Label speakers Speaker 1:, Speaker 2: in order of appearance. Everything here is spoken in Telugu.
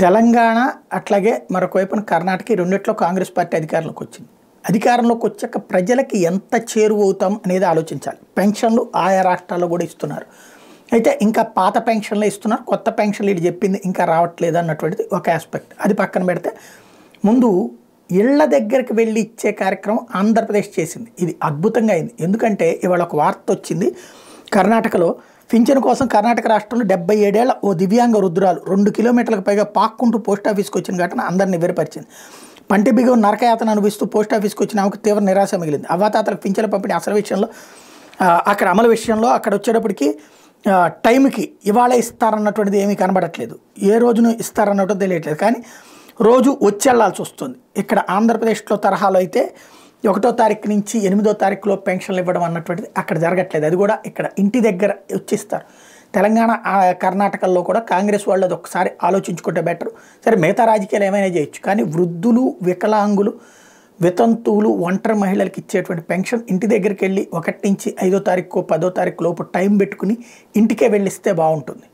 Speaker 1: తెలంగాణ అట్లాగే మరొక వైపున కర్ణాటక ఈ రెండిట్లో కాంగ్రెస్ పార్టీ అధికారంలోకి వచ్చింది. అధికారంలోకి వచ్చాక ప్రజలకి ఎంత చేరువవుతాం అనేది ఆలోచించాలి. పెన్షన్లు ఆయా రాష్ట్రాల్లో కూడా ఇస్తున్నారు. అయితే ఇంకా పాత పెన్షన్లే ఇస్తున్నారు, కొత్త పెన్షన్లు ఇది చెప్పింది ఇంకా రావట్లేదు అన్నటువంటిది ఒక ఆస్పెక్ట్. అది పక్కన పెడితే ముందు ఇళ్ల దగ్గరికి వెళ్ళి ఇచ్చే కార్యక్రమం ఆంధ్రప్రదేశ్ చేసింది. ఇది అద్భుతంగా అయింది. ఎందుకంటే ఇవాళ ఒక వార్త వచ్చింది, కర్ణాటకలో పింఛను కోసం కర్ణాటక రాష్ట్రంలో 77 ఏళ్ల ఓ దివ్యాంగ వృద్ధురాలు 2 కిలోమీటర్లకు పైగా పాక్కుంటూ పోస్టాఫీస్కి వచ్చిన ఘటన అందరినీ విరపరిచింది. పంటి బిగువ నరకయాతన అనుభవిస్తూ పోస్టాఫీస్కి వచ్చిన ఆమెకు తీవ్ర నిరాశ మిగిలింది. అవ్వాతాతలకు పింఛన్ల పంపిణీ అసలు విషయంలో అక్కడ అమలు విషయంలో అక్కడ వచ్చేటప్పటికి టైంకి ఇవాళే ఇస్తారన్నటువంటిది ఏమీ కనబడట్లేదు, ఏ రోజును ఇస్తారన్నట్టు తెలియట్లేదు. కానీ రోజు వచ్చి వెళ్లాల్సి వస్తుంది. ఇక్కడ ఆంధ్రప్రదేశ్లో తరహాలో అయితే 1వ తారీఖు నుంచి 8వ తారీఖులో పెన్షన్లు ఇవ్వడం అన్నటువంటిది అక్కడ జరగట్లేదు. అది కూడా ఇక్కడ ఇంటి దగ్గర వచ్చిస్తారు. తెలంగాణ కర్ణాటకల్లో కూడా కాంగ్రెస్ వాళ్ళు అది ఒకసారి ఆలోచించుకుంటే బెటర్. సరే మిగతా రాజకీయాలు ఏమైనా చేయొచ్చు, కానీ వృద్ధులు, వికలాంగులు, వితంతువులు, ఒంటరి మహిళలకు ఇచ్చేటువంటి పెన్షన్ ఇంటి దగ్గరికి వెళ్ళి 1 నుంచి 5వ తారీఖు 10వ తారీఖు లోపు టైం పెట్టుకుని ఇంటికే వెళ్ళిస్తే బాగుంటుంది.